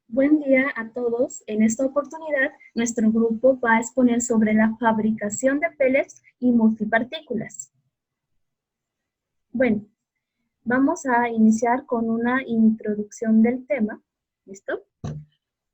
Buen día a todos. En esta oportunidad, nuestro grupo va a exponer sobre la fabricación de pellets y multipartículas. Bueno, vamos a iniciar con una introducción del tema. ¿Listo?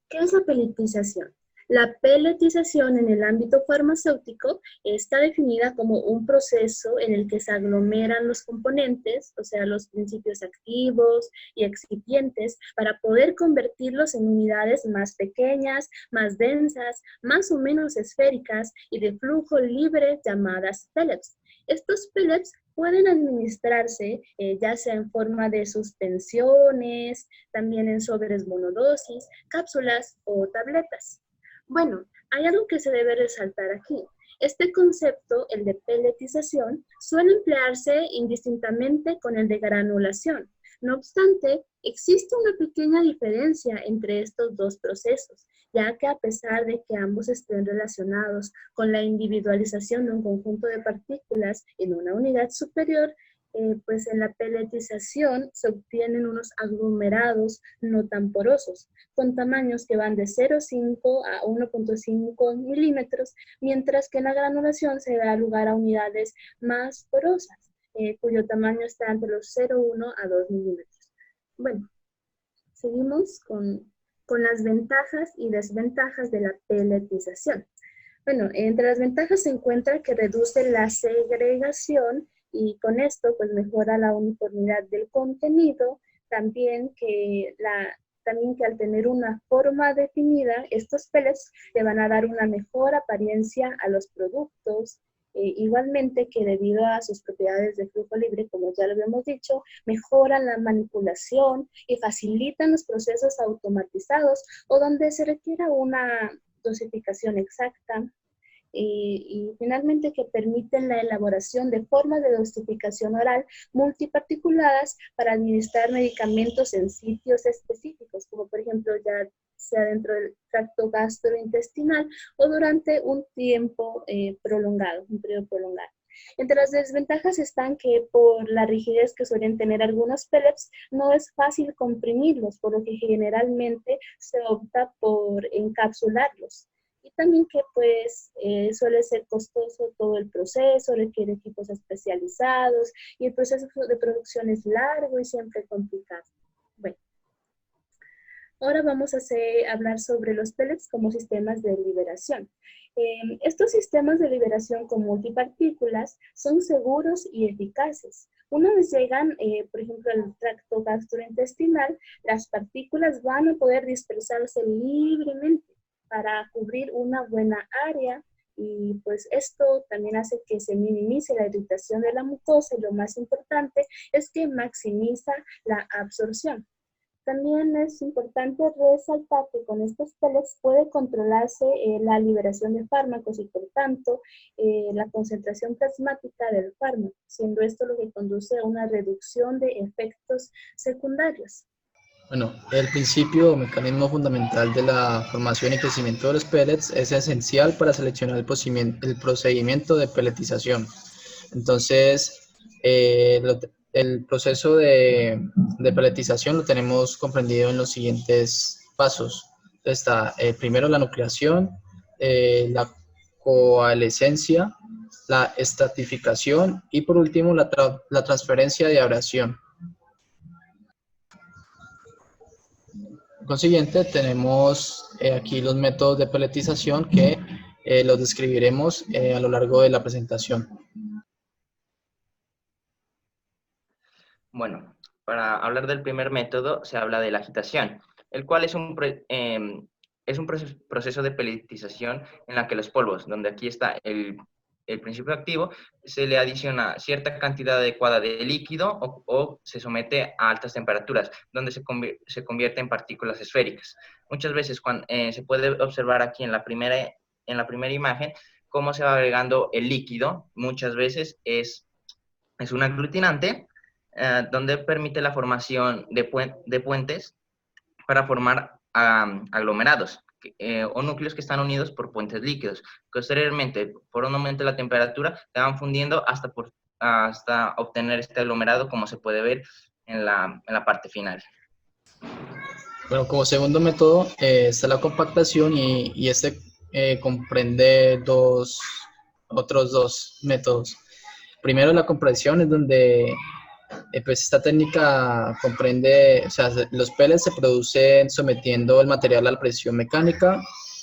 ¿Qué es la pelletización? La pelletización en el ámbito farmacéutico está definida como un proceso en el que se aglomeran los componentes, o sea, los principios activos y excipientes, para poder convertirlos en unidades más pequeñas, más densas, más o menos esféricas y de flujo libre llamadas pellets. Estos pellets pueden administrarse ya sea en forma de suspensiones, también en sobres monodosis, cápsulas o tabletas. Bueno, hay algo que se debe resaltar aquí. Este concepto, el de pelletización, suele emplearse indistintamente con el de granulación. No obstante, existe una pequeña diferencia entre estos dos procesos, ya que a pesar de que ambos estén relacionados con la individualización de un conjunto de partículas en una unidad superior, pues en la pelletización se obtienen unos aglomerados no tan porosos, con tamaños que van de 0,5 a 1,5 milímetros, mientras que en la granulación se da lugar a unidades más porosas, cuyo tamaño está entre los 0,1 a 2 milímetros. Bueno, seguimos con las ventajas y desventajas de la pelletización. Bueno, entre las ventajas se encuentra que reduce la segregación y con esto pues mejora la uniformidad del contenido, también que al tener una forma definida, estos pellets le van a dar una mejor apariencia a los productos, igualmente que debido a sus propiedades de flujo libre, como ya lo habíamos dicho, mejoran la manipulación y facilitan los procesos automatizados o donde se requiera una dosificación exacta, y finalmente que permiten la elaboración de formas de dosificación oral multiparticuladas para administrar medicamentos en sitios específicos, como por ejemplo ya sea dentro del tracto gastrointestinal o durante un tiempo prolongado, un periodo prolongado. Entre las desventajas están que por la rigidez que suelen tener algunos pellets, no es fácil comprimirlos, por lo que generalmente se opta por encapsularlos. Y también que pues suele ser costoso todo el proceso, requiere equipos especializados y el proceso de producción es largo y siempre complicado. Bueno, ahora vamos a hablar sobre los pellets como sistemas de liberación. Estos sistemas de liberación con multipartículas son seguros y eficaces. Una vez llegan, por ejemplo, al tracto gastrointestinal, las partículas van a poder dispersarse libremente para cubrir una buena área y pues esto también hace que se minimice la irritación de la mucosa y lo más importante es que maximiza la absorción. También es importante resaltar que con estos pellets puede controlarse la liberación de fármacos y por tanto la concentración plasmática del fármaco, siendo esto lo que conduce a una reducción de efectos secundarios. Bueno, el principio o mecanismo fundamental de la formación y crecimiento de los pellets es esencial para seleccionar el procedimiento de pelletización. Entonces, el proceso de pelletización lo tenemos comprendido en los siguientes pasos. Está primero la nucleación, la coalescencia, la estratificación y por último la transferencia de abrasión. Por consiguiente, tenemos aquí los métodos de pelletización que los describiremos a lo largo de la presentación. Bueno, para hablar del primer método se habla de la agitación, el cual es un proceso de pelletización en la que los polvos, donde aquí está el principio activo, se le adiciona cierta cantidad adecuada de líquido o se somete a altas temperaturas, donde se convierte en partículas esféricas. Muchas veces se puede observar aquí en la primera imagen cómo se va agregando el líquido. Muchas veces es un aglutinante donde permite la formación de puentes para formar aglomerados o núcleos que están unidos por puentes líquidos. Posteriormente, por un aumento de la temperatura, se van fundiendo hasta obtener este aglomerado, como se puede ver en la parte final. Bueno, como segundo método está la compactación y este comprende otros dos métodos. Primero la compresión es donde pues esta técnica comprende, o sea, los pellets se producen sometiendo el material a la presión mecánica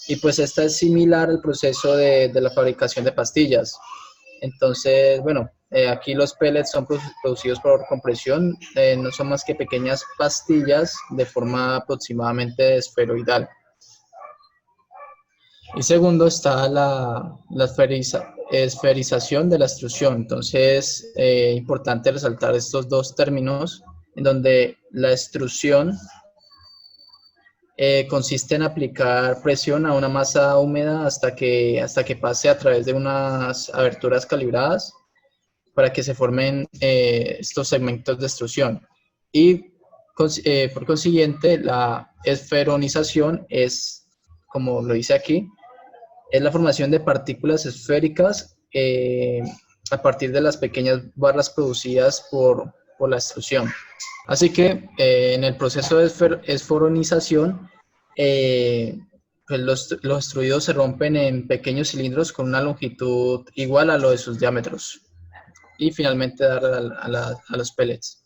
y pues esta es similar al proceso de la fabricación de pastillas. Entonces, bueno, aquí los pellets son producidos por compresión, no son más que pequeñas pastillas de forma aproximadamente esferoidal. Y segundo está la esferización de la extrusión. Entonces, importante resaltar estos dos términos, en donde la extrusión consiste en aplicar presión a una masa húmeda hasta que pase a través de unas aberturas calibradas para que se formen estos segmentos de extrusión. Y por consiguiente, la esferonización es, como lo dice aquí, es la formación de partículas esféricas a partir de las pequeñas barras producidas por la extrusión. Así que en el proceso de esforonización, eh, pues los extruidos se rompen en pequeños cilindros con una longitud igual a lo de sus diámetros y finalmente dar a los pellets.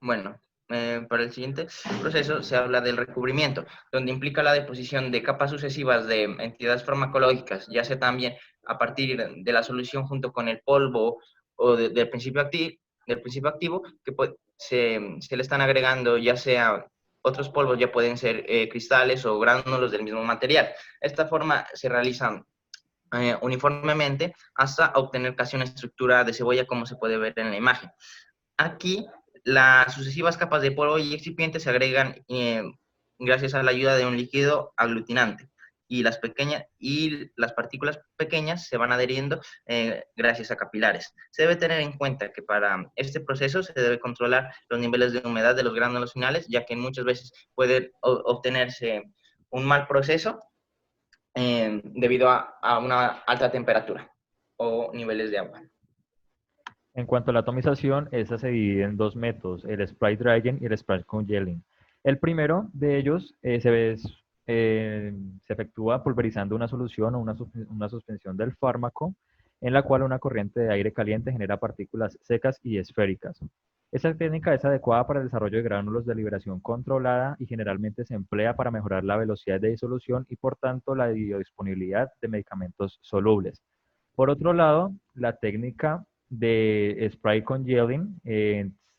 Bueno, para el siguiente proceso se habla del recubrimiento, donde implica la deposición de capas sucesivas de entidades farmacológicas, ya sea también a partir de la solución junto con el polvo o del principio activo, que se le están agregando ya sea otros polvos, ya pueden ser cristales o gránulos del mismo material. Esta forma se realiza uniformemente hasta obtener casi una estructura de cebolla como se puede ver en la imagen. Aquí las sucesivas capas de polvo y excipientes se agregan gracias a la ayuda de un líquido aglutinante y las partículas pequeñas se van adheriendo gracias a capilares. Se debe tener en cuenta que para este proceso se debe controlar los niveles de humedad de los gránulos finales, ya que muchas veces puede obtenerse un mal proceso debido a una alta temperatura o niveles de agua. En cuanto a la atomización, esta se divide en dos métodos, el spray drying y el spray congealing. El primero de ellos se efectúa pulverizando una solución o una suspensión del fármaco en la cual una corriente de aire caliente genera partículas secas y esféricas. Esta técnica es adecuada para el desarrollo de gránulos de liberación controlada y generalmente se emplea para mejorar la velocidad de disolución y por tanto la biodisponibilidad de medicamentos solubles. Por otro lado, la técnica de spray congealing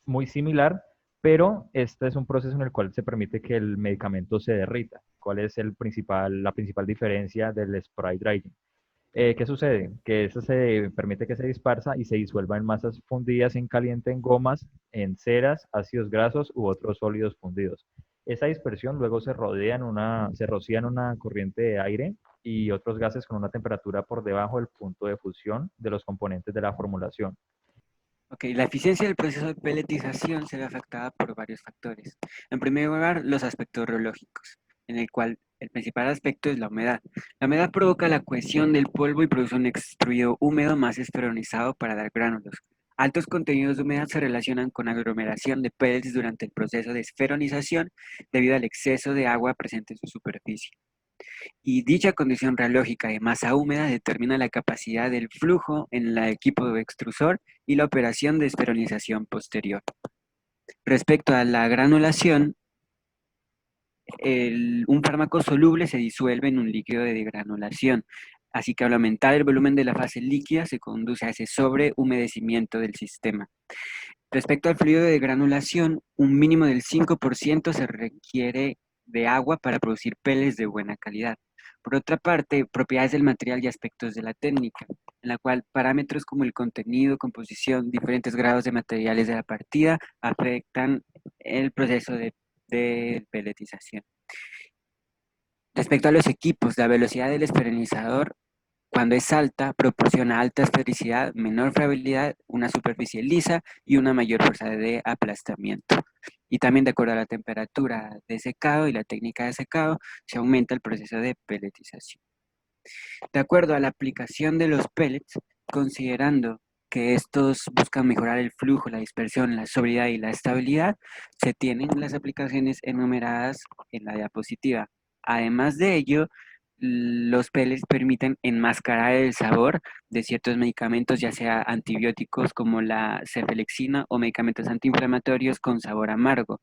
muy similar, pero este es un proceso en el cual se permite que el medicamento se derrita. ¿Cuál es la principal diferencia del spray drying? ¿Qué sucede? Que esto se permite que se dispersa y se disuelva en masas fundidas en caliente en gomas, en ceras, ácidos grasos u otros sólidos fundidos. Esa dispersión luego se rocía en una corriente de aire y otros gases con una temperatura por debajo del punto de fusión de los componentes de la formulación. Ok, la eficiencia del proceso de pelletización se ve afectada por varios factores. En primer lugar, los aspectos reológicos, en el cual el principal aspecto es la humedad. La humedad provoca la cohesión del polvo y produce un extruido húmedo más esferonizado para dar gránulos. Altos contenidos de humedad se relacionan con aglomeración de pellets durante el proceso de esferonización debido al exceso de agua presente en su superficie. Y dicha condición reológica de masa húmeda determina la capacidad del flujo en el equipo extrusor y la operación de esferonización posterior. Respecto a la granulación, un fármaco soluble se disuelve en un líquido de degranulación, así que al aumentar el volumen de la fase líquida se conduce a ese sobrehumedecimiento del sistema. Respecto al fluido de granulación, un mínimo del 5% se requiere de agua para producir pellets de buena calidad. Por otra parte, propiedades del material y aspectos de la técnica, en la cual parámetros como el contenido, composición, diferentes grados de materiales de la partida afectan el proceso de pelletización. Respecto a los equipos, la velocidad del esferonizador, cuando es alta, proporciona alta esfericidad, menor friabilidad, una superficie lisa y una mayor fuerza de aplastamiento. Y también de acuerdo a la temperatura de secado y la técnica de secado, se aumenta el proceso de pelletización. De acuerdo a la aplicación de los pellets, considerando que estos buscan mejorar el flujo, la dispersión, la sobriedad y la estabilidad, se tienen las aplicaciones enumeradas en la diapositiva. Además de ello, los pellets permiten enmascarar el sabor de ciertos medicamentos, ya sea antibióticos como la cefalexina o medicamentos antiinflamatorios con sabor amargo,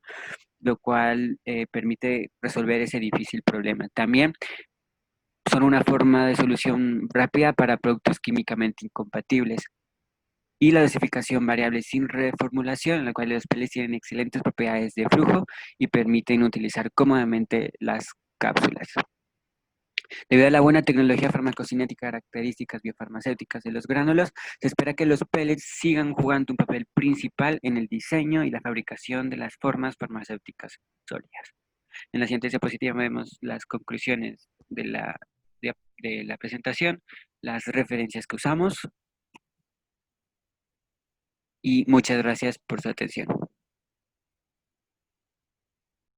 lo cual permite resolver ese difícil problema. También son una forma de solución rápida para productos químicamente incompatibles. Y la dosificación variable sin reformulación, en la cual los pellets tienen excelentes propiedades de flujo y permiten utilizar cómodamente las cápsulas. Debido a la buena tecnología farmacocinética y características biofarmacéuticas de los gránulos, se espera que los pellets sigan jugando un papel principal en el diseño y la fabricación de las formas farmacéuticas sólidas. En la siguiente diapositiva vemos las conclusiones de la presentación, las referencias que usamos, y muchas gracias por su atención.